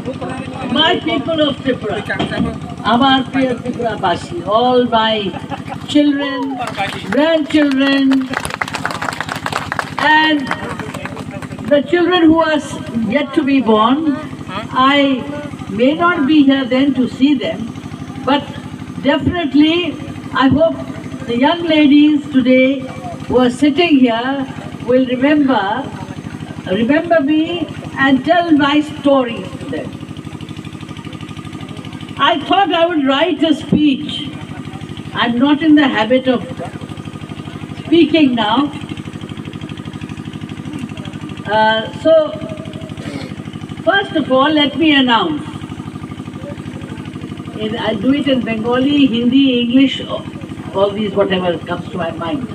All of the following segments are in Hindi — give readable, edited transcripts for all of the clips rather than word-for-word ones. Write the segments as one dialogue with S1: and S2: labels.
S1: My people of Tripura, Amar Priya Tripura Basi, all my children, grandchildren, and the children who are yet to be born, I may not be here then to see them, but definitely I hope the young ladies today who are sitting here will remember me and tell my stories to them. I thought I would write a speech. I'm not in the habit of speaking now. So, first of all, let me announce. I'll do it in Bengali, Hindi, English, all these, whatever comes to my mind.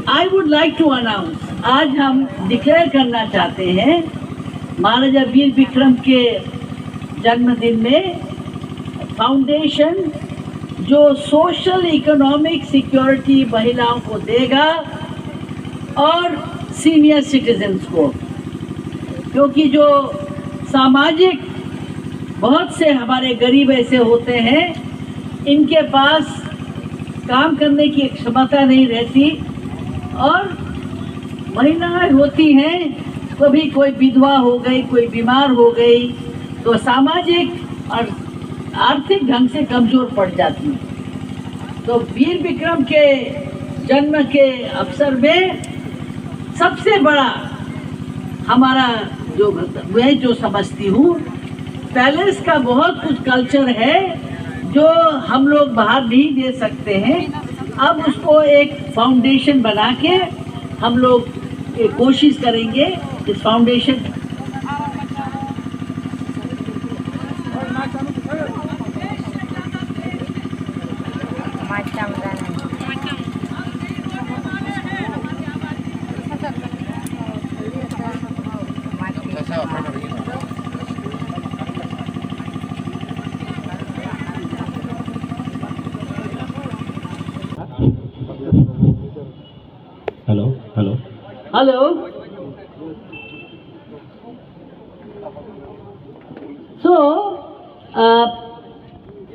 S1: I would like to announce, आज हम डिक्लेयर करना चाहते हैं महाराजा वीर विक्रम के जन्मदिन में फाउंडेशन जो सोशल इकोनॉमिक सिक्योरिटी महिलाओं को देगा और सीनियर सिटीजन्स को, क्योंकि जो सामाजिक बहुत से हमारे गरीब ऐसे होते हैं इनके पास काम करने की क्षमता नहीं रहती और महिलाएं होती हैं, कभी कोई विधवा हो गई, कोई बीमार हो गई तो सामाजिक और आर्थिक ढंग से कमज़ोर पड़ जाती हैं। तो वीर विक्रम के जन्म के अवसर में सबसे बड़ा हमारा जो मैं जो समझती हूँ, पैलेस का बहुत कुछ कल्चर है जो हम लोग बाहर नहीं दे सकते हैं। अब उसको एक फाउंडेशन बना के हम लोग कोशिश करेंगे इस foundation Hello. So,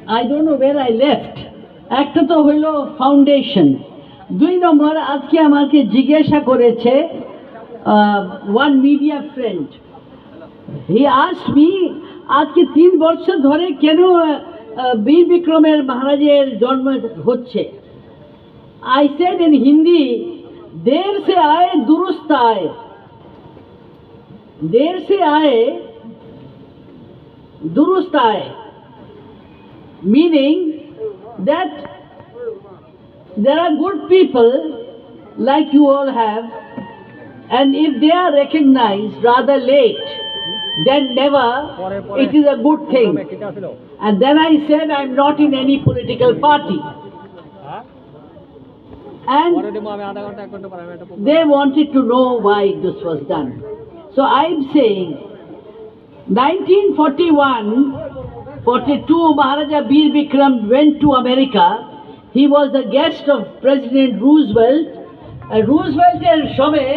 S1: I don't know where I left. একটা তো হইল ফাউন্ডেশন, দুই নম্বর আজকে আমাকে জিজ্ঞাসা করেছে one media friend. He asked me আজকে 3 বছর ধরে কেন বীর বিক্রমের মহারাজের জন্ম হচ্ছে। I said in Hindi, देर से आए दुरुस्त आए, देर से आए दुरुस्त आए, meaning that there are good people like you all have, and if they are recognized rather late then never, it is a good thing. And then I said I am not in any political party. And they wanted to know why this was done. So I'm saying 1941-42 Maharaja Veer Vikram went to America. He was the guest of President Roosevelt. রুজভেল্টের সময়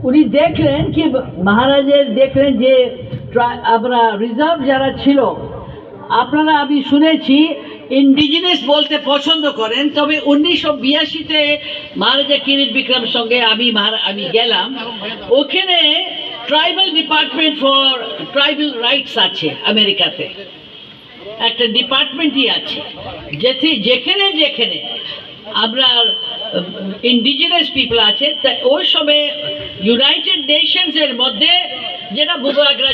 S1: উনি দেখলেন কি মহারাজের দেখলেন যে আমরা রিজার্ভ যারা ছিল, আপনারা আমি শুনেছি ইন্ডিজিনাস বলতে পছন্দ করেন, তবে 1982-তে মহারাজা কিরিট বিক্রমের সঙ্গে আমি গেলাম, ওখানে tribal department for tribal rights আছে আমেরিকাতে, একটা ডিপার্টমেন্টই আছে যেখানে আমরা ইন্ডিজিনাস পিপল আছে, তা ওই সময় ইউনাইটেড নেশনসের মধ্যে যেটা বুবাগ্রা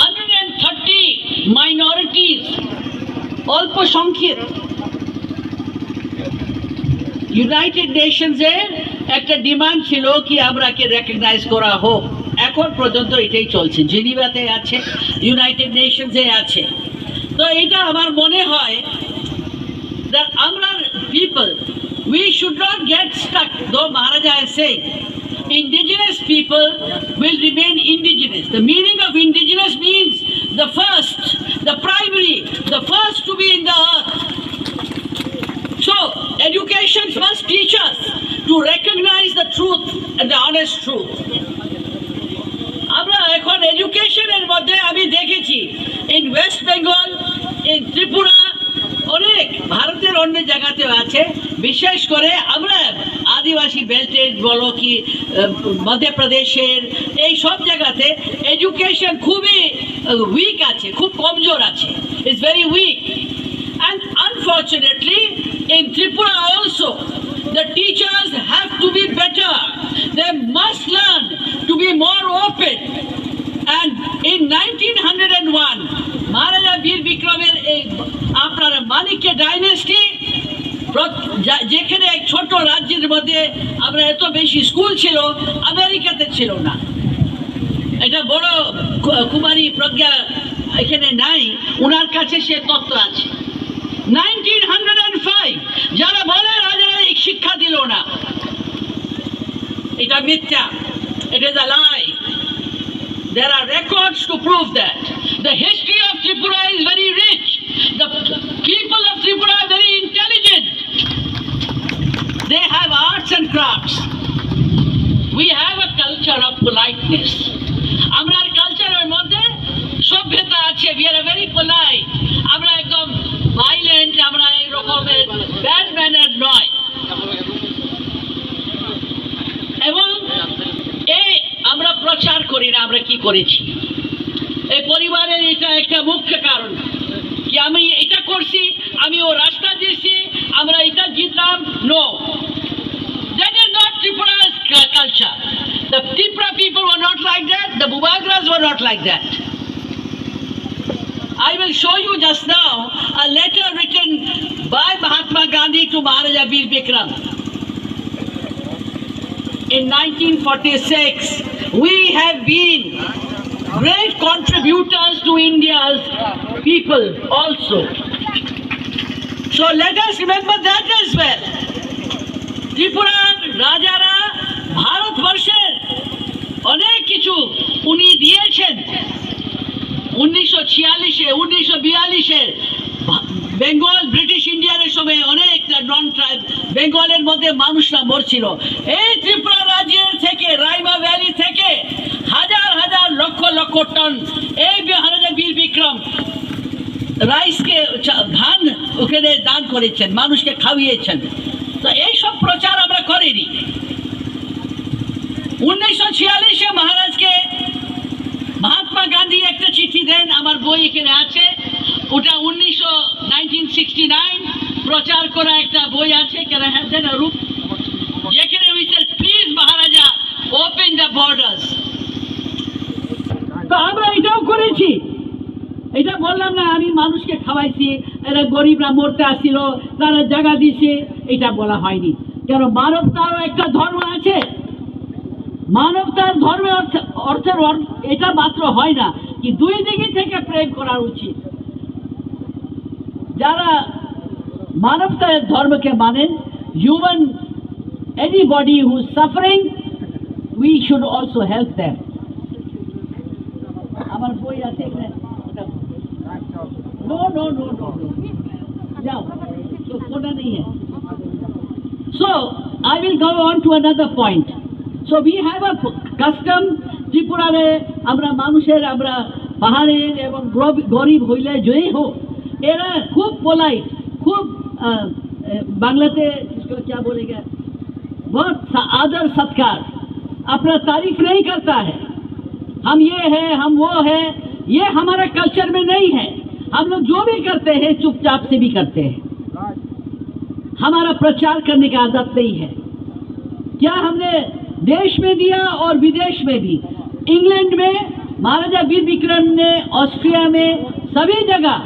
S1: 130 মাইনরিটিস অল্প সংখ্যক ইউনাইটেড নেশনসের একটা ডিমান্ড ছিল কি আমরাকে রেকগনাইজ করা হোক। এখন পর্যন্ত এটাই চলছে, জেনিভাতে আছে, ইউনাইটেড নেশনসে আছে। তো এটা আমার মনে হয় that আমরা people we should not get stuck, though Maharaja is saying indigenous people will remain indigenous. The meaning of indigenous means the first, the primary, the first to be in the earth. So education Education must teach us to recognize the truth and the honest truth. আমরা এখন এডুকেশনের মধ্যে আমি দেখেছি in West Bengal, in Tripura, অনেক ভারতের অন্য জায়গাতেও আছে, বিশেষ করে আমরা আদিবাসী বেল্টের বলো কি মধ্যপ্রদেশের এই সব জায়গাতে এডুকেশন খুবই উইক আছে, খুব কমজোর আছে, it's very weak. And unfortunately in Tripura also the teachers have to be better. They must learn to be more open. And in 1901, Maharaja Veer Vikramer আপনার মানিক্য ডাইনেস্টি, যেখানে এক ছোট রাজ্যের মধ্যে আমরা এত বেশি স্কুল ছিল, আমেরিকাতে ছিল না। এটা বড় কুমারী প্রজ্ঞা এখানে নাই, ওনার কাছে সে তত্ত্ব আছে। 1905 যারা বলে রাজারা শিক্ষা দিল না, এটা মিথ্যা, it is a lie. There are records to prove that. The history of Tripura is very rich. The people of Tripura are very intelligent. They have arts and crafts. We have a culture of politeness. Amrar culture er moddhe সভ্যতা আছে, we are very polite. আমরা একদম ভাইলেন্ট, আমরা এই রকমের ব্যাড ম্যানার নয়। এবং এই আমরা প্রচার করি না, আমরা কি করেছি এই পরিবারের, এটা একটা মুখ্য কারণ কি আমি এটা করছি, আমি ও রাস্তা দিয়েছি, আমরা এটা জিতলাম। No, that is not Tripura's culture. The Tripura people were not like that. The Bubagras were not like that. I will show you just now a letter written by Mahatma Gandhi to Maharaja Veer Vikram. In 1946, we have been great contributors to India's people also. So let us remember that as well. Tripura Rajara ভারতবর্ষের অনেক কিছু উনি দিয়েছেন। 1946-এ 1942-এ বেঙ্গল ব্রিটিশ ইন্ডিয়ার সময় অনেক নন ট্রাইব বেঙ্গলের মধ্যে মানুষরা মরছিল। এই ত্রিপুরা রাজ্যের থেকে, রাইমা ভ্যালি থেকে হাজার হাজার লক্ষ লক্ষ টন এই মহারাজা বীর বিক্রম রাইসকে, ধান ওখানে দান করেছেন, মানুষকে খাওয়িয়েছেন। তো এইসব প্রচার আমরা করিনি। 1946-এ মহারাজকে মহাত্মা গান্ধী একটা চিঠি দেন, আমার বই এখানে আছে, ওটা 1969 প্রচার করা একটা বই আছে, কেন হ্যাঁ দেন রূপ, যেখানে we said please Maharaja open the borders. তো আমরা এটাও করেছি, এটা বললাম না আমি মানুষকে খাওয়াইছি, এরা গরিবরা মরতে আসছিল, তারা জায়গা দিছে, এটা বলা হয়নি। কেন মানবতারও একটা ধর্ম আছে, মানবতার ধর্মের অর্থের এটা মাত্র হয় না কি দুই দিকে থেকে প্রেম করা উচিত। যারা মানবতার ধর্মকে মানেন, human anybody who is suffering, we should also help them. আমার বই আছে এখানে, নো নো নো নো যাও, তো কোনা নেই है। So I will go on to another point. So we have a custom ত্রিপুরারে, আমরা মানুষের, আমরা পাহাড়ের এবং গরিব হইলে যেই হোক, এরা খুব পোলাইট, খুব বাংলাতে इसको क्या बोलेगा, बहुत आदर सत्कार, अपना तारीफ नहीं करता है। हम ये है, हम वो है, ये हमारा कल्चर में नहीं है। हम लोग जो भी करते हैं चुपचाप से भी करते हैं, हमारा प्रचार करने की आदत नहीं है। क्या हमने देश में दिया और विदेश में भी, इंग्लैंड में महाराजा वीर विक्रम ने, ऑस्ट्रिया में, सभी जगह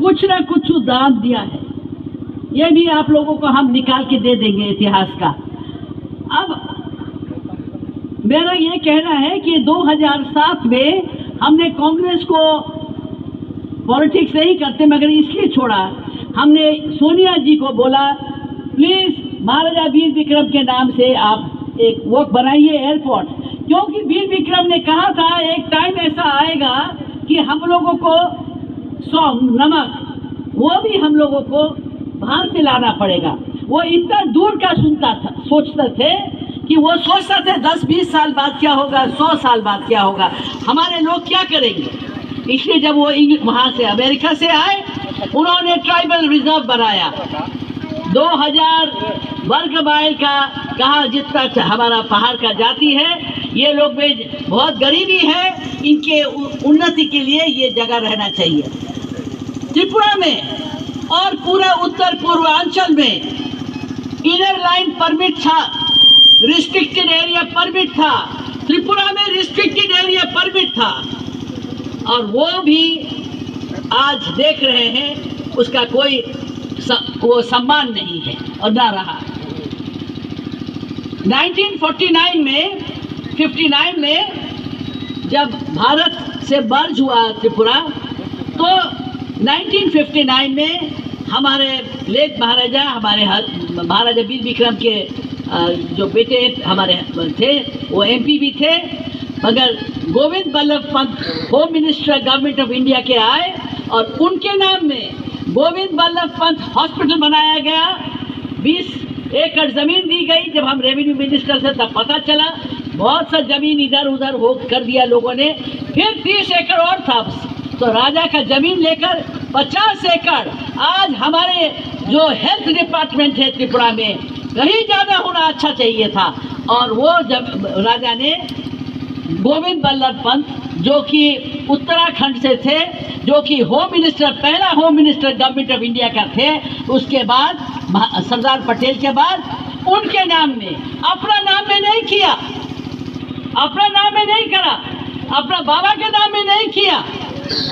S1: कुछ न कुछ दान दिया है। ये भी आप लोगों को हम निकाल के दे देंगे इतिहास का। अब मेरा ये कहना है कि 2007 में हमने कांग्रेस को, पॉलिटिक्स नहीं करते मगर इसलिए छोड़ा, हमने सोनिया जी को बोला प्लीज महाराजा वीर विक्रम के नाम से आप एक वो बनाइए एयरपोर्ट, क्योंकि वीर विक्रम ने कहा था एक टाइम ऐसा आएगा कि हम लोगों को नमक वो भी हम लोगों को बाहर से लाना पड़ेगा। वो इतना दूर का सुनता था, सोचते थे कि वो सोचते थे 10-20 साल बाद क्या होगा, 100 साल बाद क्या होगा, हमारे लोग क्या करेंगे। इसलिए जब वो वहाँ से अमेरिका से आए, उन्होंने ट्राइबल रिजर्व बनाया। 2000 वर्ग माइल का कहा जितना हमारा पहाड़ का जाति है, ये लोग में बहुत गरीबी है, इनके उन्नति के लिए ये जगह रहना चाहिए। त्रिपुरा में और पूरा उत्तर पूर्वांचल में इनर लाइन परमिट था, रिस्ट्रिक्टेड एरिया परमिट था। त्रिपुरा में रिस्ट्रिक्टेड एरिया परमिट था, और वो भी आज देख रहे हैं उसका कोई वो सम्मान नहीं है और ना रहा। 1959 में जब भारत से मर्ज हुआ त्रिपुरा, तो 1959 में हमारे लेट महाराजा, हमारे महाराजा वीर विक्रम के जो बेटे हमारे थे वो एमपी भी थे, मगर Govind Ballabh Pant home minister government of India के आए और उनके नाम में गोविंद बल्लभ पंत हॉस्पिटल बनाया गया। 20 एकड़ ज़मीन दी गई। जब हम रेवेन्यू मिनिस्टर से तब पता चला, बहुत सा ज़मीन इधर उधर हो कर दिया लोगों ने। फिर 30 एकड़ और था, तो राजा का ज़मीन लेकर 50 एकड़ आज हमारे जो हेल्थ डिपार्टमेंट है त्रिपुरा में कहीं ज़्यादा होना अच्छा चाहिए था। और वो जब राजा ने गोविंद बल्लभ पंत, जो कि उत्तराखंड से थे, जो कि होम मिनिस्टर, पहला home minister government of India का थे, उसके बाद सरदार पटेल के बाद उनके नाम में, अपना नाम में नहीं किया, अपना नाम में नहीं करा, अपना बाबा के नाम में नहीं किया,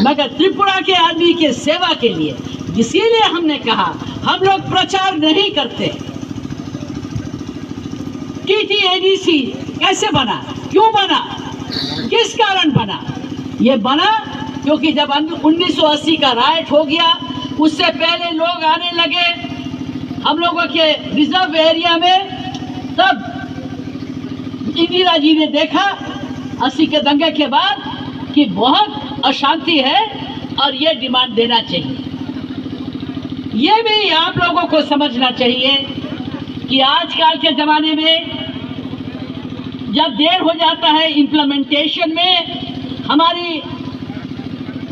S1: मगर त्रिपुरा के आदमी के सेवा के लिए। इसीलिए हमने कहा हम लोग प्रचार नहीं करते। TTADC कैसे बना, क्यों बना, किस कारण बना? ये बना क्योंकि जब 1980 का राइट हो गया, उससे पहले लोग आने लगे हम लोगों के रिजर्व एरिया में। तब इंदिरा जी ने देखा 80 के दंगे के बाद कि बहुत अशांति है और ये डिमांड देना चाहिए। ये भी आप लोगों को समझना चाहिए कि आजकल के ज़माने में जब देर हो जाता है इम्प्लीमेंटेशन में, हमारी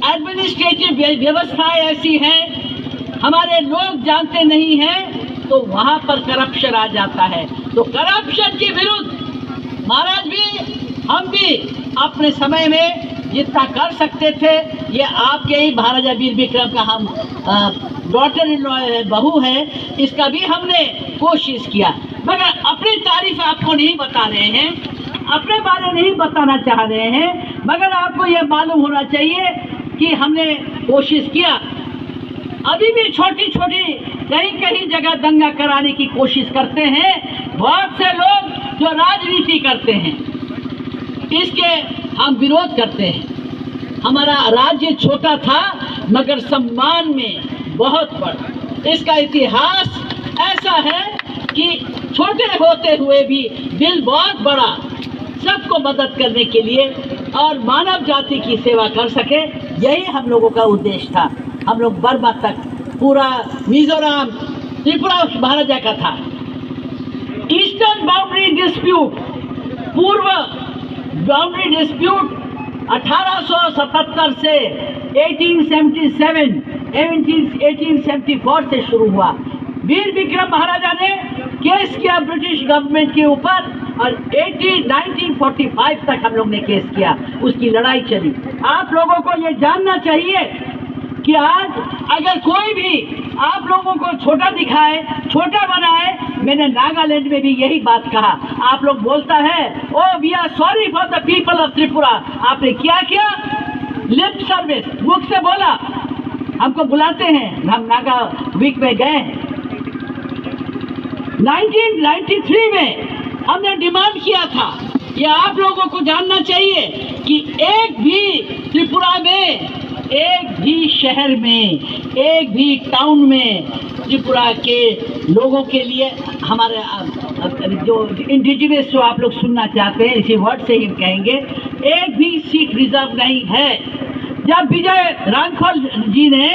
S1: एडमिनिस्ट्रेटिव व्यवस्थाएं ऐसी हैं, हमारे लोग जानते नहीं हैं, तो वहाँ पर करप्शन आ जाता है। तो करप्शन के विरुद्ध महाराज भी, हम भी अपने समय में जितना कर सकते थे, ये आपके ही महाराजा वीर विक्रम का हम डॉटर इन लॉ है, बहू है, इसका भी हमने कोशिश किया। मगर अपनी तारीफ आपको नहीं बता रहे हैं, अपने बारे नहीं बताना चाह रहे हैं, मगर आपको ये मालूम होना चाहिए कि हमने कोशिश किया। अभी भी छोटी छोटी कहीं कहीं जगह दंगा कराने की कोशिश करते हैं बहुत से लोग जो राजनीति करते हैं, इसके हम विरोध करते हैं। हमारा राज्य छोटा था मगर सम्मान में बहुत बड़ा। इसका इतिहास ऐसा है कि छोटे होते हुए भी दिल बहुत बड़ा, सबको मदद करने के लिए और मानव जाति की सेवा कर सके, यही हम लोगों का उद्देश्य था। हम लोग बर्मा तक, पूरा मिजोरम, त्रिपुरा महाराजा का था। ईस्टर्न बाउंड्री डिस्प्यूट, पूर्व बाउंड्री डिस्प्यूट 1877 से 1874 से शुरू हुआ। वीर विक्रम महाराजा ने केस किया ब्रिटिश गवर्नमेंट के ऊपर और 1945 तक हम लोग ने केस किया, उसकी लड़ाई चली। आप लोगों को ये जानना चाहिए कि आज अगर कोई भी आप लोगों को छोटा दिखाए, छोटा बनाए, मैंने नागालैंड में भी यही बात कहा। आप लोग बोलता है oh we are sorry for the people of Tripura. आपने क्या किया? लिप सर्विस, मुख से बोला। हमको बुलाते हैं, हम नागा वीक में गए। 1993 में हमने डिमांड किया था, ये आप लोगों को जानना चाहिए कि एक भी त्रिपुरा में, एक भी शहर में, एक भी टाउन में त्रिपुरा के लोगों के लिए, हमारे जो इंडिजिनस जो आप लोग सुनना चाहते हैं, इसी वर्ड से ही कहेंगे, एक भी सीट रिजर्व नहीं है। जब विजय रांखल जी ने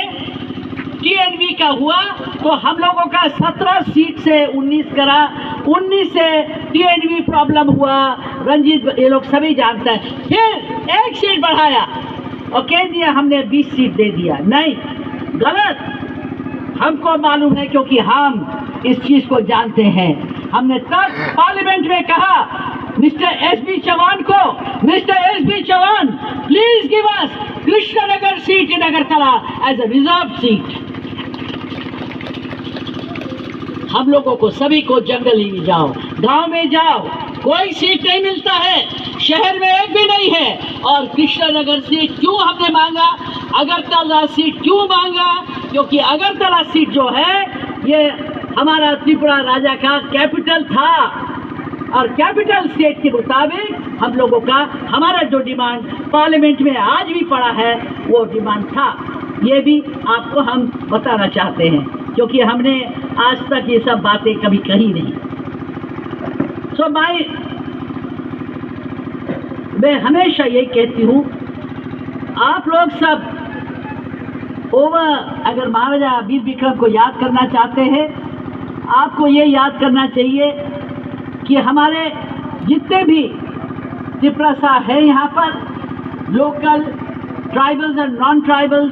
S1: टीएनवी का हुआ तो हम लोगों का 17 सीट से 19 करा, 19 से टीएनवी प्रॉब्लम हुआ, रंजीत ये लोग सभी जानते हैं। फिर 1 सीट बढ़ाया और कह दिया हमने 20 सीट दे दिया। नहीं, गलत। हमको मालूम है क्योंकि हम इस चीज को जानते हैं। हमने तब पार्लियामेंट में कहा मिस्टर एसबी चौहान को, mister SB Chauhan please give us Krishnanagar seat in Agartala as a reserve seat. हम लोगों को सभी को जंगल ही जाओ, गांव में जाओ, कोई सीट नहीं मिलता है, शहर में एक भी नहीं है। और कृष्णनगर सीट क्यों हमने मांगा, अगरतला सीट क्यों मांगा? क्योंकि अगरतला सीट जो है ये हमारा त्रिपुरा राजा का कैपिटल था और कैपिटल स्टेट के मुताबिक हम लोगों का हमारा जो डिमांड पार्लियामेंट में आज भी पड़ा है वो डिमांड था। ये भी आपको हम बताना चाहते हैं क्योंकि हमने आज तक ये सब बातें कभी कही नहीं। सो मैं हमेशा ये कहती हूँ, आप लोग सब अगर महाराजा वीर विक्रम को याद करना चाहते हैं, आपको ये याद करना चाहिए कि हमारे जितने भी त्रिपुरा है यहाँ पर, लोकल ट्राइबल्स और नॉन ट्राइबल्स,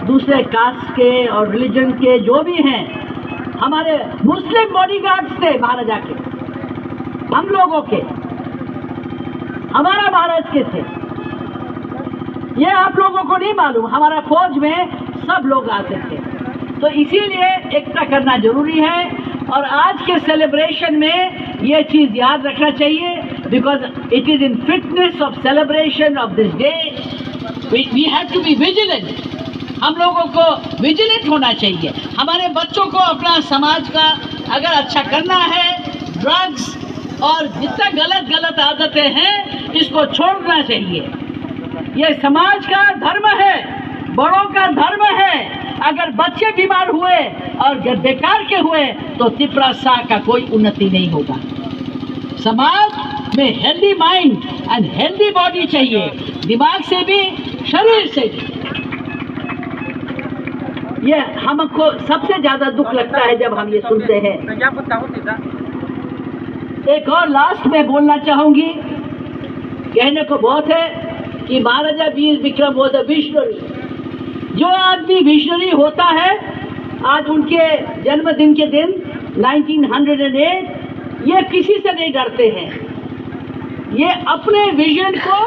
S1: दूसरे कास्ट के और रिलीजन के जो भी हैं, हमारे मुस्लिम बॉडीगार्ड्स थे महाराजा के, हम लोगों के, हमारा महाराज के थे। ये आप लोगों को नहीं मालूम, हमारा फौज में सब लोग आते थे। तो इसीलिए एकता करना जरूरी है और आज के सेलिब्रेशन में ये चीज याद रखना चाहिए, because it is in fitness of celebration of this day we have to be vigilant. हम लोगों को विजिलेंट होना चाहिए। हमारे बच्चों को अपना समाज का अगर अच्छा करना है, ड्रग्स और जितना गलत आदतें हैं इसको छोड़ना चाहिए। ये समाज का धर्म है, बड़ों का धर्म है। अगर बच्चे बीमार हुए और बेकार के हुए तो त्रिपुरा का कोई उन्नति नहीं होगा। समाज में healthy mind and healthy body चाहिए, दिमाग से भी शरीर से भी। ये हमको सबसे ज्यादा दुख लगता है जब हम ये सुनते हैं। एक और लास्ट में बोलना चाहूंगी, कहने को बहुत है कि Maharaja Bir Vikram was a visionary. जो आदमी विजनरी होता है, आज उनके जन्मदिन के दिन 1908, ये किसी से नहीं डरते हैं, ये अपने विजन को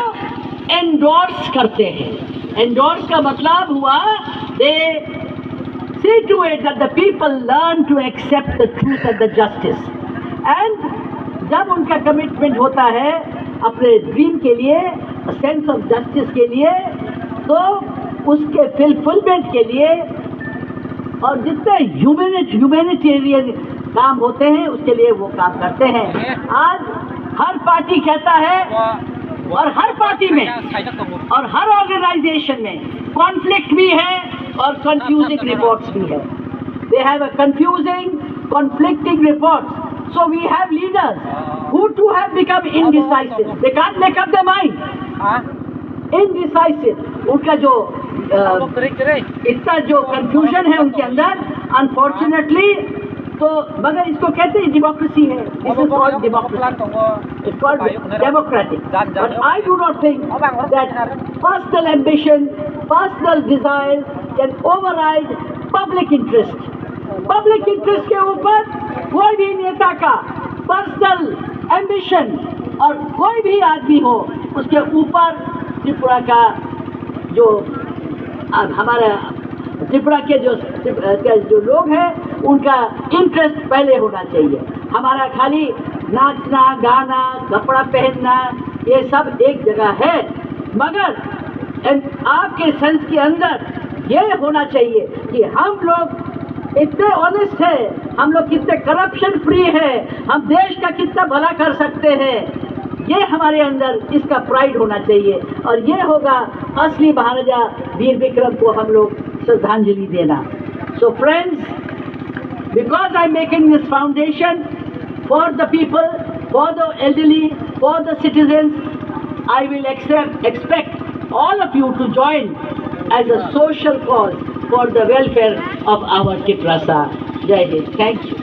S1: एंडोर्स करते हैं। एंडोर्स का मतलब हुआ दे see to it that the people learn to accept the truth and the justice. And जब उनका कमिटमेंट होता है अपने ड्रीम के लिए, सेंस ऑफ जस्टिस के लिए, तो उसके फुलफिलमेंट के लिए और जितने ह्यूमैनिटेरियन काम होते हैं उसके लिए वो काम करते हैं। आज हर पार्टी कहता है और हर पार्टी में और हर ऑर्गेनाइजेशन में कॉन्फ्लिक्ट भी है और कंफ्यूजिंग रिपोर्ट्स भी है। They have a confusing conflicting reports. So we have leaders who too have become indecisive. They can't make up their mind. Indecisive. उनका जो इतना जो confusion है उनके अंदर, unfortunately, तो मगर इसको कहते हैं डेमोक्रेसी है। This is called democracy. It's called democratic. But I do not think that personal ambition, personal desires can override public interest. Public interest के ऊपर कोई भी नेता का पर्सनल एम्बिशन और कोई भी आदमी हो उसके ऊपर त्रिपुरा का जो हमारा त्रिपुरा के जो लोग हैं उनका इंटरेस्ट पहले होना चाहिए। हमारा खाली नाचना गाना कपड़ा पहनना ये सब एक जगह है, मगर आपके सेंस के अंदर ये होना चाहिए कि हम लोग इतने ऑनेस्ट है, हम लोग कितने करप्शन फ्री है, हम देश का कितना भला कर सकते हैं, ये हमारे अंदर इसका प्राइड होना चाहिए। और ये होगा असली महाराजा वीर विक्रम को हम लोग श्रद्धांजलि देना। So friends, because I am making this foundation for the people, for the elderly, for the citizens, I will expect all of you to join as a social cause for the welfare of our Chitrasa. Jai Hind. Thank you.